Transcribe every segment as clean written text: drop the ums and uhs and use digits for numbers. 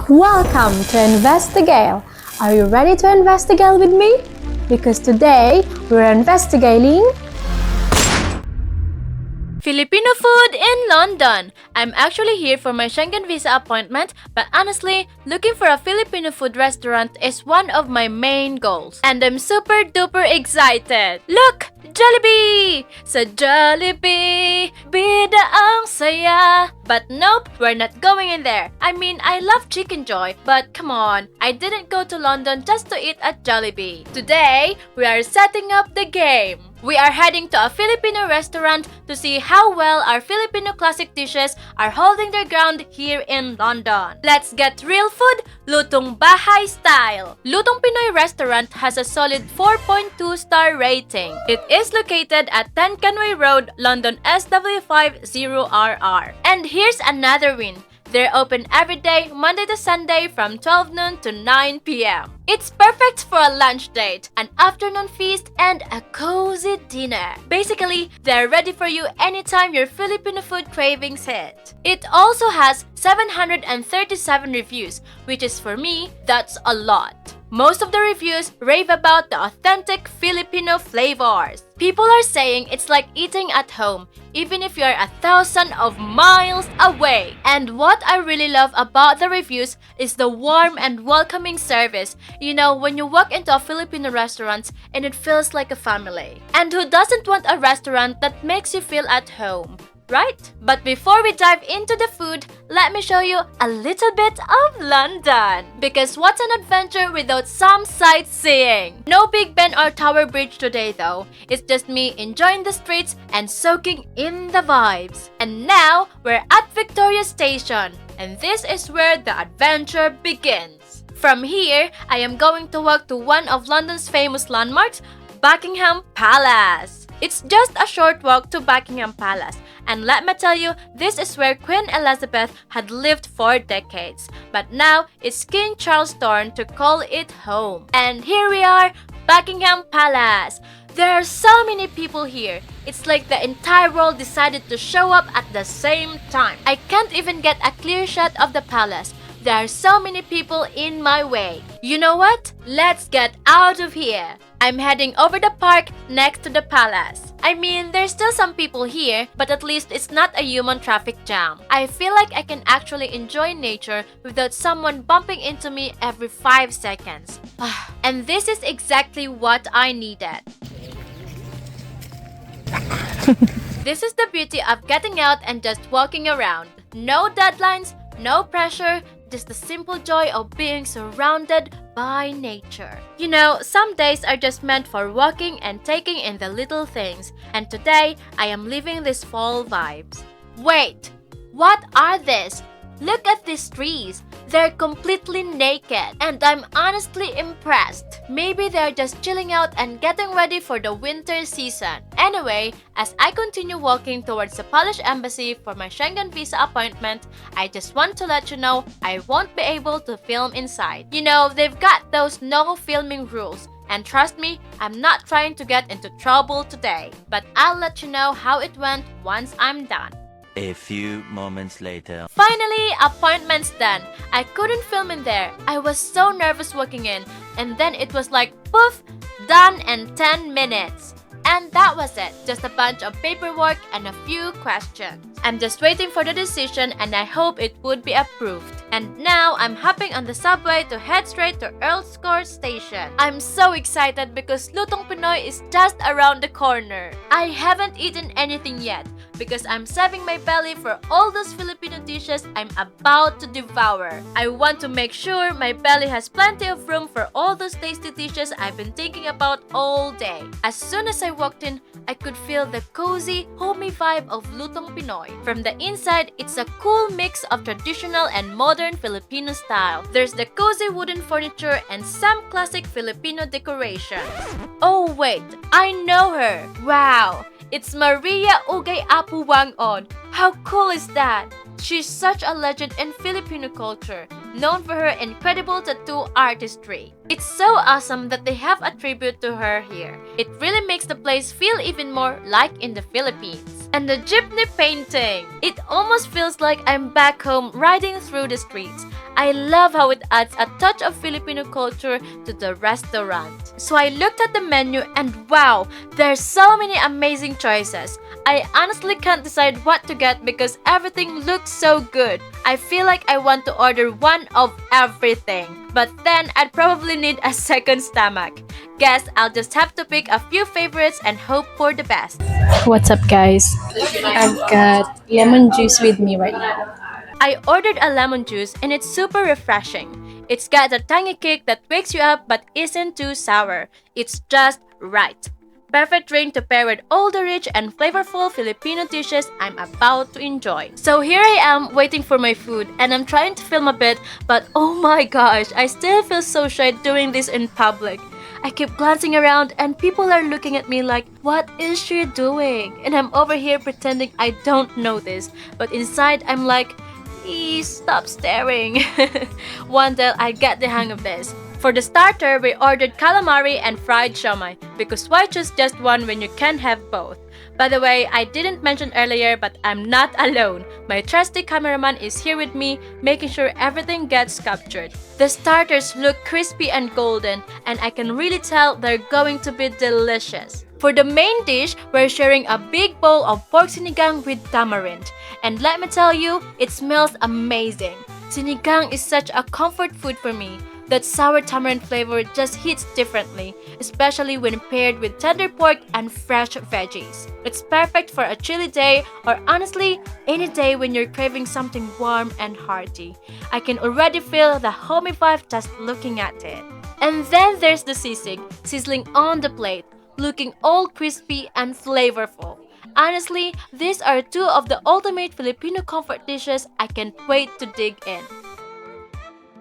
Welcome to Investigale. Are you ready to investigate with me? Because today we're investigating Filipino food in London. I'm actually here for my Schengen visa appointment, but honestly, looking for a Filipino food restaurant is one of my main goals. And I'm super duper excited. Look! Jollibee! Sa Jollibee, bida ang saya. But nope, we're not going in there. I mean, I love Chicken Joy, but come on, I didn't go to London just to eat at Jollibee. Today, we are setting up the game. We are heading to a Filipino restaurant to see how well our Filipino classic dishes are holding their ground here in London. Let's get real food, Lutong Bahay style. Lutong Pinoy restaurant has a solid 4.2-star rating. It is located at 10 Canway Road, London SW50RR. And here's another win. They're open every day, Monday to Sunday from 12 noon to 9 p.m. It's perfect for a lunch date, an afternoon feast, and a cozy dinner. Basically, they're ready for you anytime your Filipino food cravings hit. It also has 737 reviews, which is for me, that's a lot. Most of the reviews rave about the authentic Filipino flavors. People are saying it's like eating at home, even if you're 1,000 of miles away. And what I really love about the reviews is the warm and welcoming service. You know, when you walk into a Filipino restaurant and it feels like a family. And who doesn't want a restaurant that makes you feel at home? Right? But before we dive into the food, let me show you a little bit of London. Because what's an adventure without some sightseeing? No Big Ben or Tower Bridge today though. It's just me enjoying the streets and soaking in the vibes. And now, we're at Victoria Station. And this is where the adventure begins. From here, I am going to walk to one of London's famous landmarks, Buckingham Palace. It's just a short walk to Buckingham Palace, and let me tell you, this is where Queen Elizabeth had lived for decades. But now, it's King Charles' turn to call it home. And here we are, Buckingham Palace. There are so many people here. It's like the entire world decided to show up at the same time. I can't even get a clear shot of the palace. There are so many people in my way. You know what? Let's get out of here. I'm heading over the park next to the palace. I mean, there's still some people here, but at least it's not a human traffic jam. I feel like I can actually enjoy nature without someone bumping into me every 5 seconds. And this is exactly what I needed. This is the beauty of getting out and just walking around. No deadlines, no pressure, just the simple joy of being surrounded by nature. You know, some days are just meant for walking and taking in the little things. And today, I am living these fall vibes. Wait, what are these? Look at these trees. They're completely naked. And I'm honestly impressed. Maybe they're just chilling out and getting ready for the winter season. Anyway, as I continue walking towards the Polish embassy for my Schengen visa appointment, I just want to let you know I won't be able to film inside. You know, they've got those no filming rules. And trust me, I'm not trying to get into trouble today. But I'll let you know how it went once I'm done. A few moments later. Finally, appointment's done. I couldn't film in there. I was so nervous walking in. And then it was like, poof, done in 10 minutes. And that was it. Just a bunch of paperwork and a few questions. I'm just waiting for the decision and I hope it would be approved. And now, I'm hopping on the subway to head straight to Earl's Court Station. I'm so excited because Lutong Pinoy is just around the corner. I haven't eaten anything yet because I'm saving my belly for all those Filipino dishes I'm about to devour. I want to make sure my belly has plenty of room for all those tasty dishes I've been thinking about all day. As soon as I walked in, I could feel the cozy, homey vibe of Lutong Pinoy. From the inside, it's a cool mix of traditional and modern Filipino style. There's the cozy wooden furniture and some classic Filipino decorations. Oh wait, I know her! Wow! It's Maria Ugay Apuwang-on. How cool is that? She's such a legend in Filipino culture, known for her incredible tattoo artistry. It's so awesome that they have a tribute to her here. It really makes the place feel even more like in the Philippines. And the jeepney painting! It almost feels like I'm back home riding through the streets. I love how it adds a touch of Filipino culture to the restaurant. So I looked at the menu and wow, there's so many amazing choices. I honestly can't decide what to get because everything looks so good. I feel like I want to order one of everything. But then I'd probably need a second stomach. Guess I'll just have to pick a few favorites and hope for the best. What's up, guys? I've got lemon juice with me right now. I ordered a lemon juice and it's super refreshing. It's got a tangy kick that wakes you up but isn't too sour. It's just right. Perfect drink to pair with all the rich and flavorful Filipino dishes I'm about to enjoy. So here I am waiting for my food and I'm trying to film a bit, but oh my gosh, I still feel so shy doing this in public. I keep glancing around and people are looking at me like, what is she doing? And I'm over here pretending I don't notice, but inside I'm like, please stop staring. One day I get the hang of this. For the starter, we ordered calamari and fried siomai because why choose just one when you can have both? By the way, I didn't mention earlier but I'm not alone. My trusty cameraman is here with me, making sure everything gets captured. The starters look crispy and golden and I can really tell they're going to be delicious. For the main dish, we're sharing a big bowl of pork sinigang with tamarind. And let me tell you, it smells amazing. Sinigang is such a comfort food for me. That sour tamarind flavor just hits differently, especially when paired with tender pork and fresh veggies. It's perfect for a chilly day or honestly, any day when you're craving something warm and hearty. I can already feel the homey vibe just looking at it. And then there's the sisig, sizzling on the plate, looking all crispy and flavorful. Honestly, these are two of the ultimate Filipino comfort dishes I can't wait to dig in.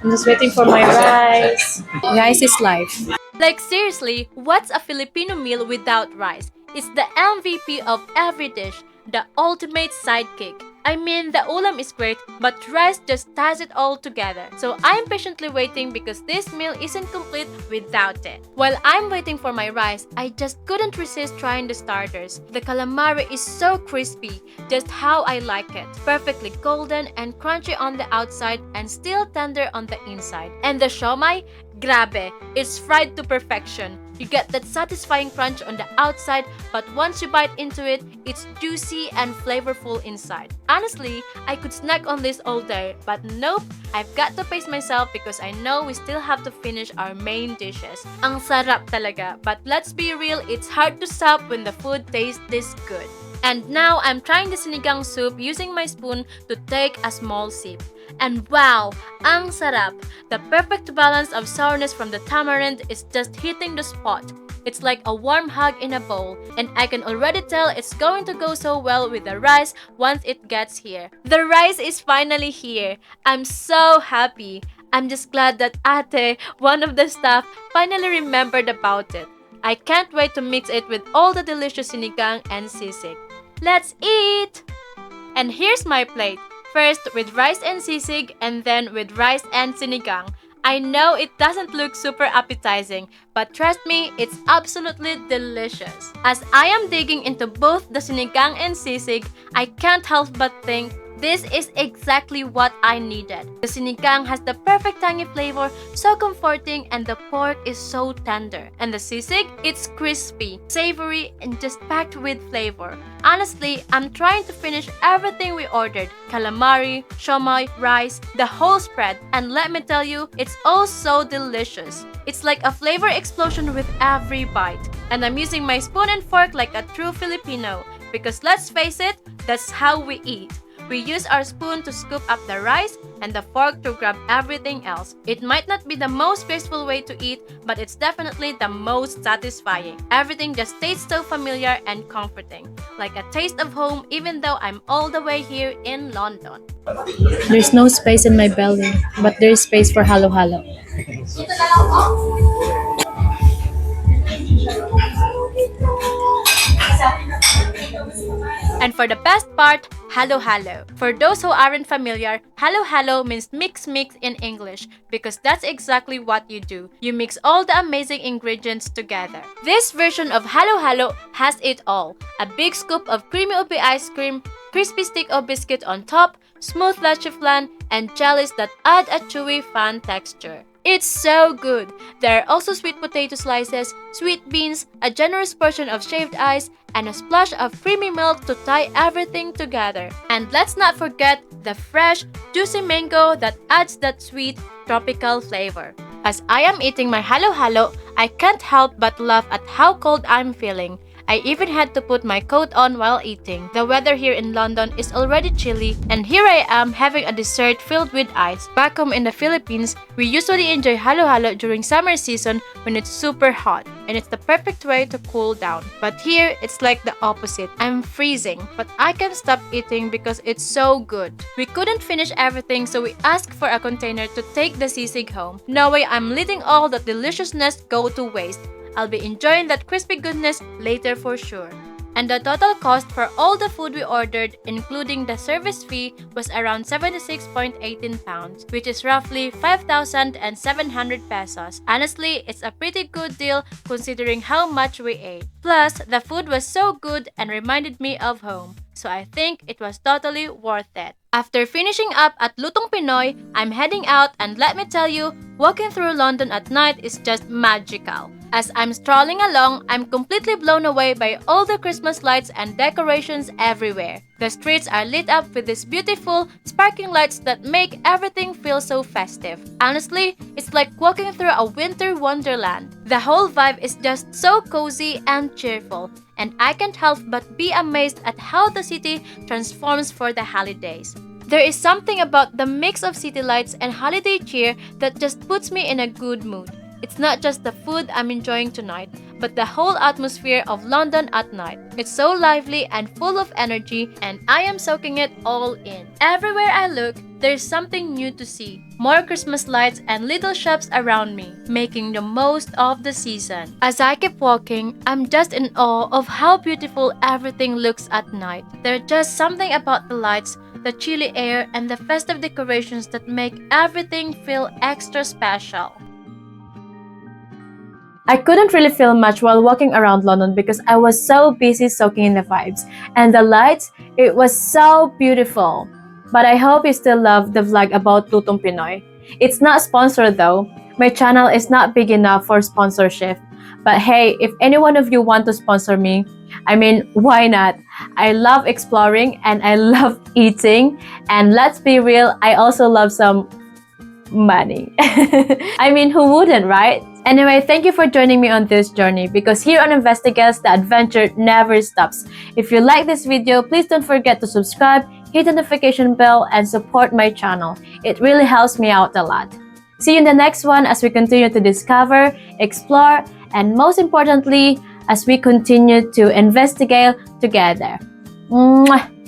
I'm just waiting for my rice. Rice is life. Like seriously, what's a Filipino meal without rice? It's the MVP of every dish, the ultimate sidekick. I mean, the ulam is great, but rice just ties it all together. So I'm patiently waiting because this meal isn't complete without it. While I'm waiting for my rice, I just couldn't resist trying the starters. The calamari is so crispy, just how I like it. Perfectly golden and crunchy on the outside and still tender on the inside. And the siomai? Grabe, it's fried to perfection. You get that satisfying crunch on the outside, but once you bite into it, it's juicy and flavorful inside. Honestly, I could snack on this all day, but nope, I've got to pace myself because I know we still have to finish our main dishes. Ang sarap talaga, but let's be real, it's hard to stop when the food tastes this good. And now I'm trying the sinigang soup using my spoon to take a small sip. And wow, ang sarap! The perfect balance of sourness from the tamarind is just hitting the spot. It's like a warm hug in a bowl, and I can already tell it's going to go so well with the rice once it gets here. The rice is finally here. I'm so happy. I'm just glad that Ate, one of the staff, finally remembered about it. I can't wait to mix it with all the delicious sinigang and sisig. Let's eat! And here's my plate. First with rice and sisig and then with rice and sinigang. I know it doesn't look super appetizing, but trust me, it's absolutely delicious. As I am digging into both the sinigang and sisig, I can't help but think, this is exactly what I needed. The sinigang has the perfect tangy flavor, so comforting, and the pork is so tender. And the sisig, it's crispy, savory, and just packed with flavor. Honestly, I'm trying to finish everything we ordered. Calamari, siomai, rice, the whole spread. And let me tell you, it's all so delicious. It's like a flavor explosion with every bite. And I'm using my spoon and fork like a true Filipino. Because let's face it, that's how we eat. We use our spoon to scoop up the rice and the fork to grab everything else. It might not be the most graceful way to eat, but it's definitely the most satisfying. Everything just tastes so familiar and comforting, like a taste of home even though I'm all the way here in London. There's no space in my belly, but there's space for halo-halo. And for the best part, halo-halo. For those who aren't familiar, halo-halo means mix-mix in English because that's exactly what you do. You mix all the amazing ingredients together. This version of halo-halo has it all. A big scoop of creamy ube ice cream, crispy stick of biscuit on top, smooth leche flan, and jellies that add a chewy, fun texture. It's so good! There are also sweet potato slices, sweet beans, a generous portion of shaved ice, and a splash of creamy milk to tie everything together. And let's not forget the fresh, juicy mango that adds that sweet, tropical flavor. As I am eating my halo-halo, I can't help but laugh at how cold I'm feeling. I even had to put my coat on while eating. The weather here in London is already chilly, and here I am having a dessert filled with ice. Back home in the Philippines, we usually enjoy halo-halo during summer season when it's super hot, and it's the perfect way to cool down. But here, it's like the opposite. I'm freezing, but I can't stop eating because it's so good. We couldn't finish everything, so we asked for a container to take the sisig home. No way I'm letting all that deliciousness go to waste. I'll be enjoying that crispy goodness later for sure. And the total cost for all the food we ordered, including the service fee, was around 76.18 pounds, which is roughly 5,700 pesos. Honestly, it's a pretty good deal considering how much we ate. Plus, the food was so good and reminded me of home. So I think it was totally worth it. After finishing up at Lutong Pinoy, I'm heading out, and let me tell you, walking through London at night is just magical. As I'm strolling along, I'm completely blown away by all the Christmas lights and decorations everywhere. The streets are lit up with these beautiful, sparkling lights that make everything feel so festive. Honestly, it's like walking through a winter wonderland. The whole vibe is just so cozy and cheerful, and I can't help but be amazed at how the city transforms for the holidays. There is something about the mix of city lights and holiday cheer that just puts me in a good mood. It's not just the food I'm enjoying tonight, but the whole atmosphere of London at night. It's so lively and full of energy, and I am soaking it all in. Everywhere I look, there's something new to see. More Christmas lights and little shops around me, making the most of the season. As I keep walking, I'm just in awe of how beautiful everything looks at night. There's just something about the lights, the chilly air, and the festive decorations that make everything feel extra special. I couldn't really feel much while walking around London because I was so busy soaking in the vibes. And the lights, it was so beautiful. But I hope you still love the vlog about Lutong Pinoy. It's not sponsored though. My channel is not big enough for sponsorship. But hey, if any one of you want to sponsor me, I mean, why not? I love exploring and I love eating. And let's be real, I also love some money. I mean, who wouldn't, right? Anyway, thank you for joining me on this journey, because here on Investigales, the adventure never stops. If you like this video, please don't forget to subscribe, hit the notification bell, and support my channel. It really helps me out a lot. See you in the next one as we continue to discover, explore, and most importantly, as we continue to investigate together. Mwah!